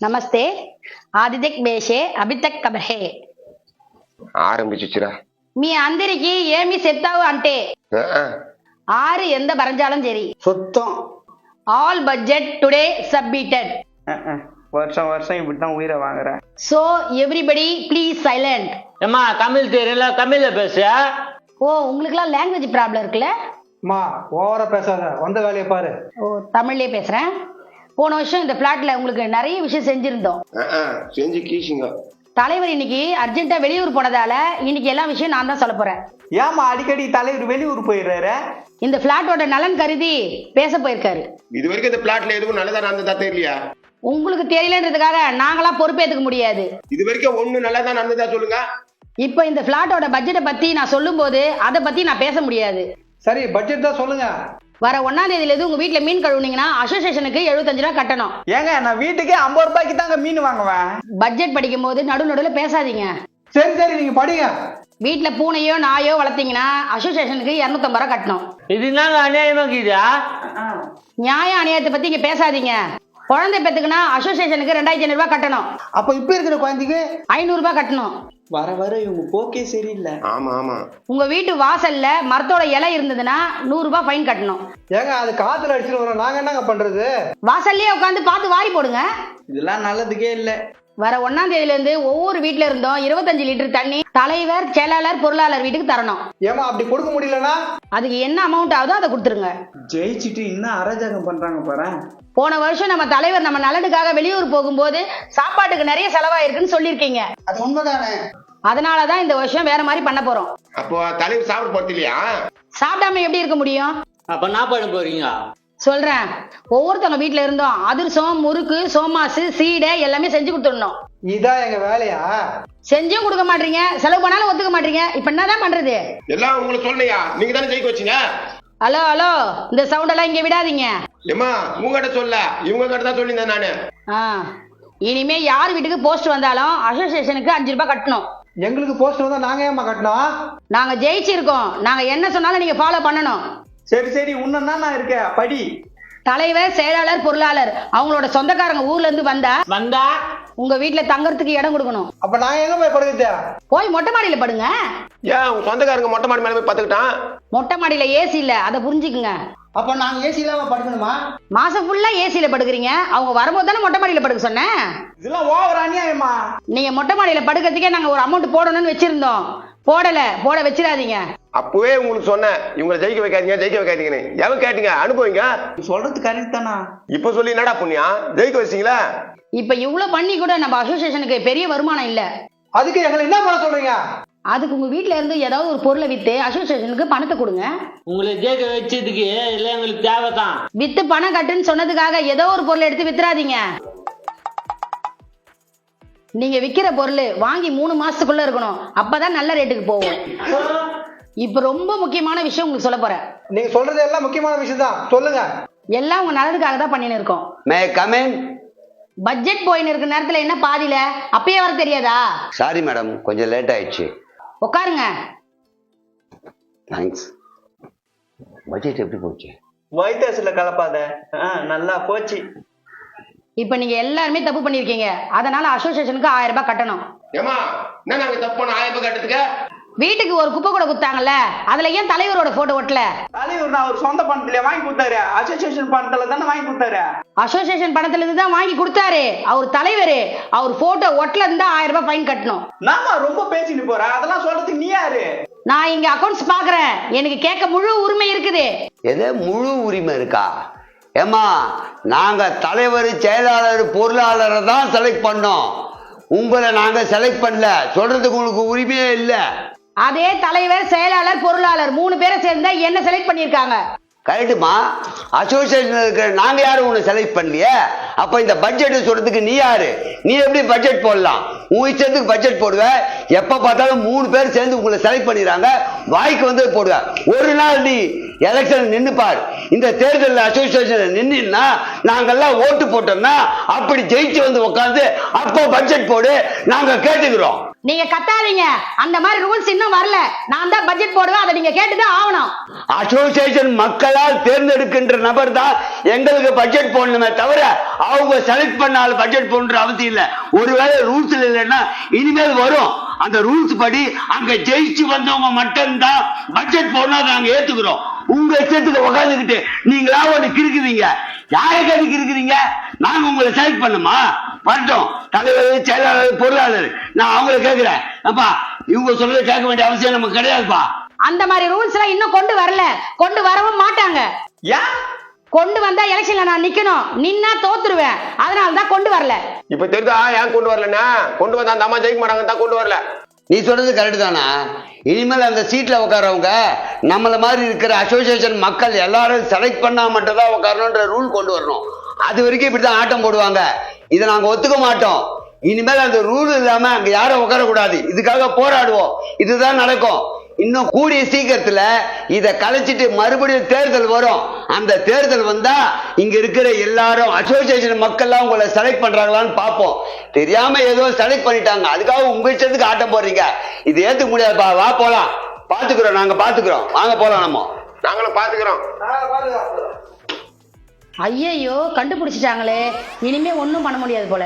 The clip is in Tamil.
నమస్తే ఆదిత్యక్ బేషే అభితక్ కబహే ఆరంభించురా మీ అందరికి ఏమి చెప్తావు అంటే ఆరు ఎంత భరించాలని సరి சுத்தம் ఆల్ బడ్జెట్ టుడే సబ్మిటెడ్ வருஷம் வருஷம் இப்படிதான் உயிரை வாங்குற. So everybody please silent. ஏம்மா தமிழ் தெரியல, தமிழ்ல பேசு. ஓ உங்களுக்குலாம் லாங்குவேஜ் ப்ராப்ளம் இருக்குல்ல? அம்மா ஓவரா பேசாத, வந்த வேலையை பாரு. ஓ தமிழ்லயே பேசுறேன். போன வருஷம் இந்த பிளாட்ல உங்களுக்கு நிறைய விஷயம் செஞ்சிருந்தோம். செஞ்சு கீசிங்க. தலைவர் இன்னைக்கு அர்ஜென்ட்டா வெளியூர் போனதால இன்னைக்கு எல்லா விஷயம் நான் தான் சொல்ல போறேன். ஏமா அடிக்கடி தலைவர் வெளியூர் போயிடுறாரு? இந்த பிளாட்டோட நலன் கருதி பேச போயிருக்காரு. இது வரைக்கும் இந்த பிளாட்ல எதுவும் நல்லதா நடந்ததா தெரியலையா? உங்களுக்கு தெரியலன்றதுக்காக நாங்களா பொறுப்பேற்றுக்க முடியாது. இது வரைக்கும் ஒண்ணு நல்லதா நடந்ததா சொல்லுங்க. இப்ப இந்த பிளாட்டோட பட்ஜெட்டை பத்தி நான் சொல்லும் போது அதை பத்தி நான் பேச முடியாது. சரி பட்ஜெட் தான் சொல்லுங்க. வர 1ஆம் தேதியில இருந்து உங்க வீட்டுல மீன் கழுவுனீங்கன்னா அசோசியேஷனுக்கு 75 ரூபாய் கட்டணும். ஏங்க நான் வீட்டுக்கே 50 ரூபாய்க்கு தாங்க மீன் வாங்குவேன். பட்ஜெட் படிக்கும் போது நடுநடுல பேசாதீங்க. சரி சரி நீங்க படிங்க. வீட்டுல பூனையோ நாயோ வளர்த்தீங்கன்னா அசோசியேஷனுக்கு 250 ரூபாய் கட்டணும். இது நாங்க அநியாயமாக்குதா? நியாய அநியாயத்தை பத்தி இங்க பேசாதீங்க. குழந்தை பெத்துக்குன்னா அசோசியேஷனுக்கு 2500 ரூபாய் கட்டணும். அப்ப இப்ப இருக்கிற குழந்தைக்கு 500 ரூபாய் கட்டணும். வர வர இவங்க போக்கே சரியில்லை. ஆமா ஆமா. உங்க வீட்டு வாசல்ல மரத்தோட இலை இருந்ததுன்னா 100 ரூபாய் ஃபைன் கட்டணும். ஏங்க அது காத்துல அடிச்சுட்டு வரோம், நாங்க என்னங்க பண்றது? வாசல்லயே உட்காந்து பார்த்து வாரி போடுங்க. இதெல்லாம் நல்லதுக்கே இல்ல. வர 1ஆம் தேதியில இருந்து ஒவ்வொரு வீட்டுல இருந்தும் 25 லிட்டர் தண்ணி தலைவர், செயலாளர், பொருளாளர் வீட்டுக்கு தரணும். ஏமா அப்படி கொடுக்க முடியலன்னா அதுக்கு என்ன அமௌண்ட் ஆகுதோ அதை கொடுத்துருங்க. ஜெயிச்சுட்டு இன்னும் அராஜகம் பண்றாங்க பாரு. போன வருஷம் நம்ம தலைவர் நம்ம நலனுக்காக வெளியூர் போகும்போது சாப்பாட்டுக்கு நிறைய செலவாயிருக்குன்னு சொல்லியிருக்கீங்க. அது உண்மைதானே. அதனாலதான் இந்த வருஷம் வேற மாதிரி பண்ண போறோம். அப்போ தலைவர் சாப்பிட போறது இல்லையா? சாப்பிடாம எப்படி இருக்க முடியும்? அப்ப நான் பண்ண போறீங்க? சொல்றேன், ஒவ்வொருத்தவங்க வீட்டுல இருந்தோம் அதிர்சம், முறுக்கு, சோமாசு, சீடை எல்லாமே செஞ்சு கொடுத்துடணும். இதான் எங்க வேலையா? செஞ்சும் கொடுக்க மாட்டீங்க, செலவு பண்ணாலும் ஒத்துக்க மாட்டீங்க. இப்ப என்னதான் பண்றது? எல்லாம் உங்களுக்கு சொல்லலையா? நீங்க தானே ஜெயிக்க வச்சீங்க. ஹலோ ஹலோ, இந்த சவுண்ட் எல்லாம் இங்க விடாதீங்க. ஏமா உங்ககிட்ட சொல்ல, இவங்க கிட்ட தான் சொல்லியிருந்தேன் நானு. இனிமே யார் வீட்டுக்கு போஸ்ட் வந்தாலும் அசோசியேஷனுக்கு 5 ரூபாய் கட்டணும். எங்களுக்கு போஸ்ட் வந்தா நாங்க ஏமா கட்டணும்? நாங்க ஜெயிச்சிருக்கோம், நாங்க என்ன சொன்னாலும் நீங்க ஃபாலோ பண்ணணும். சரி சரி உன்னா நான் இருக்கேன், படி. தலைவர், செயலாளர், பொருளாளர் அவங்களோட சொந்தக்காரங்க ஊர்ல இருந்து வந்தா உங்க வீட்டுல தங்கறதுக்கு இடம் கொடுக்கணும். அப்ப நான் எங்க போய் படுக்கிறது? போய் மொட்டை மாடியில படுங்க. ஏன் உங்க சொந்தக்காரங்க மொட்டை மாடி மேல போய் பாத்துக்கிட்டான்? மொட்டை மாடியில ஏசி இல்ல, அதை புரிஞ்சுக்குங்க. அப்ப நாங்க ஏசி இல்லாம படுக்கணுமா? மாசம் ஃபுல்லா ஏசியில படுக்குறீங்க, அவங்க வரும்போது தானே மொட்டை மாடியில படுக்க சொன்னேன். இதெல்லாம் ஓவர் அநியாயமா? நீங்க மொட்டை மாடியில படுக்கிறதுக்கே நாங்க ஒரு அமௌண்ட் போடணும்னு வச்சிருந்தோம். போட வச்சிடாதீங்க. அப்பவே உங்களுக்கு சொன்னேன், இவங்களை ஜெயிக்க வைக்காதீங்கன்னு. எவன் கேட்டீங்க? அனுபவிங்க. சொல்றது கரெக்ட் தானா? இப்ப சொல்லி என்னடா புண்ணியா? ஜெயிக்க வச்சீங்களா? இப்ப இவ்வளவு பண்ணி கூட நம்ம அசோசியேஷனுக்கு பெரிய வருமானம் இல்ல. அதுக்கு எங்களை என்ன பண்ண சொல்றீங்க? அதுக்கு உங்க வீட்டுல இருந்து ஏதாவது ஒரு பொருளை வித்து அசோசியேஷனுக்கு பணத்தை கொடுங்க. உங்களை ஜெயிக்க வச்சதுக்கு இல்ல எங்களுக்கு தேவைதான். வித்து பணம் கட்டுன்னு சொன்னதுக்காக ஏதோ ஒரு பொருளை எடுத்து வித்துறாதீங்க. நீங்க விக்கிற பொருள் வாங்கி 3 மாசத்துக்குள்ள இருக்கணும், அப்பதான் நல்ல ரேட்டுக்கு போகும். இப்ப ரொம்ப முக்கியமான விஷயம் உங்களுக்கு சொல்ல போறேன். நீங்க சொல்றது எல்லாம் முக்கியமான விஷயம் தான், சொல்லுங்க. எல்லாம் உங்க நல்லதுக்காக தான் பண்ணின்னு இருக்கோம். May come in. பட்ஜெட் போயின்னு இருக்க நேரத்துல என்ன பாதியில அப்பயே வர தெரியாதா? சாரி மேடம், கொஞ்சம் லேட் ஆயிடுச்சு. உட்காருங்க. தேங்க்ஸ். பட்ஜெட் எப்படி போச்சு? வைத்தாசுல கலப்பாத. நல்லா போச்சு. இப்ப நீங்க எல்லாருமே தப்பு பண்ணிருக்கீங்க, அதனால அசோசியேஷனுக்கு 1000 ரூபாய் கட்டணும். ஏமா என்ன நாங்க தப்பு பண்ண 1000 ரூபாய் கட்டத்துக்கு? வீட்டுக்கு ஒரு குப்பை கூட குத்தாங்கல்ல, அதுல ஏன் தலைவரோட போட்டோ ஒட்டல? தலைவர் நான் ஒரு சொந்த பணத்துல வாங்கி கொடுத்தாரு, அசோசியேஷன் பணத்துல தானே வாங்கி கொடுத்தாரு. அசோசியேஷன் பணத்துல இருந்து தான் வாங்கி கொடுத்தாரு. அவர் தலைவர், அவர் போட்டோ ஒட்டல இருந்தா 1000 ரூபாய் ஃபைன் கட்டணும். நாம ரொம்ப பேசிட்டு போற, அதெல்லாம் சொல்றதுக்கு நீ யாரு? நான் இங்க அக்கவுண்ட்ஸ் பாக்குறேன், எனக்கு கேட்க முழு உரிமை இருக்குது. எது முழு உரிமை இருக்கா? ஏமா நாங்க தலைவர், செயலாளர், பொருளாளரை தான் செலக்ட் பண்ணோம். உங்களை நாங்க செலக்ட் பண்ணல, சொல்றதுக்கு உங்களுக்கு உரிமையே இல்ல. அதே தலைவர், செயலாளர், பொருளாளர் 3 பேரை சேர்ந்தா என்ன செலக்ட் பண்ணிருக்காங்க. கரெக்டுமா? அசோசியேஷன் இருக்கிற நாங்க யாரும் உன்னை செலக்ட் பண்ணலையே. அப்ப இந்த பட்ஜெட் சொல்றதுக்கு நீ யாரு? நீ எப்படி பட்ஜெட் போடலாம்? உன் இஷ்டத்துக்கு பட்ஜெட் போடுவ. எப்ப பார்த்தாலும் 3 பேர் சேர்ந்து உங்களை செலக்ட் பண்ணிடுறாங்க, வாய்க்கு வந்து போடுவ. ஒரு நாள் நீ எலெக்ஷன் நின்று பாரு. இந்த தேர்தலில் அசோசியேஷன் நின்னா நாங்கெல்லாம் ஓட்டு போட்டோம்னா அப்படி ஜெயிச்சு வந்து உட்காந்து அப்போ பட்ஜெட் போடு, நாங்க கேட்டுக்கிறோம். நீங்க கத்தாதீங்க, அந்த மாதிரி ரூல்ஸ் இன்னும் வரல. நான் தான் பட்ஜெட் போடுவேன், அதை நீங்க கேட்டுதான் ஆகணும். அசோசியேஷன் மக்களால் தேர்ந்தெடுக்கின்ற நபர் தான் எங்களுக்கு பட்ஜெட் போடணுமே தவிர அவங்க செலக்ட் பண்ணாலும் பட்ஜெட் போடுற அவசியம் இல்லை. ஒருவேளை ரூல்ஸ் இல்லைன்னா இனிமேல் வரும். அந்த ரூல்ஸ் படி அங்க ஜெயிச்சு வந்தவங்க மட்டும்தான் பட்ஜெட் போடணும், நாங்க ஏத்துக்கிறோம். உங்க இஷ்டத்துக்கு உட்காந்துக்கிட்டு நீங்களா ஒண்ணு கிறுக்குவீங்க. யாரை கேட்டு கிறுக்குறீங்க? நாங்க உங்களை செலக்ட் பண்ணுமா? வரட்டும், தலைவர், செயலாளர், பொருளாளர், நான் அவங்கள கேட்கிறேன். அப்பா, இவங்க சொல்றதை கேட்க வேண்டிய அவசியம் நமக்கு கிடையாதுப்பா. அந்த மாதிரி ரூல்ஸ் எல்லாம் இன்னும் கொண்டு வரல, கொண்டு வரவும் மாட்டாங்க. ஏன் கொண்டு வந்தா எலெக்ஷன்ல நான் நிக்கணும், நின்னா தோத்துருவேன், அதனால தான் கொண்டு வரல. இப்ப தெரியுதா ஏன் கொண்டு வரலன்னா? கொண்டு வந்தா அந்த அம்மா ஜெயிக்க மாட்டாங்க தான் கொண்டு வரல. நீ சொல்றது கரெக்ட் தானா? இனிமேல் அந்த சீட்ல உட்காரவங்க நம்மள மாதிரி இருக்கிற அசோசியேஷன் மக்கள் எல்லாரும் செலக்ட் பண்ணா மட்டும் தான் உட்காரணும்ன்ற ரூல் கொண்டு வரணும். அது வரைக்கும் இப்படிதான் ஆட்டம் போடுவாங்க. இதை நாங்க ஒத்துக்க மாட்டோம். இனிமேல் அந்த ரூல் இல்லாம அங்க யாரும் உட்காரக்கூடாது. இதுக்காக போராடுவோம். இதுதான் நடக்கும். இன்னும் கூடிய சீக்கிரத்துல இத கலைச்சிட்டு மறுபடியும் தேர்தல் வரும். அந்த தேர்தல் வந்தா இங்க இருக்கிற எல்லாரும் அசோசியேஷன் மக்கள்லாம் உங்களை செலக்ட் பண்றாங்களான்னு பார்ப்போம். தெரியாம ஏதோ செலக்ட் பண்ணிட்டாங்க, அதுக்காக உங்க இஷ்டத்துக்கு ஆட்டம் போடுறீங்க. இது ஏத்துக்க முடியாதுப்பா. வா போலாம், பாத்துக்கிறோம், நாங்க பாத்துக்கிறோம். வாங்க போலாம். நம்ம நாங்களும் பாத்துக்கிறோம். ஐயையோ, கண்டுபிடிச்சிட்டாங்களே, இனிமே ஒண்ணும் பண்ண முடியாது போல.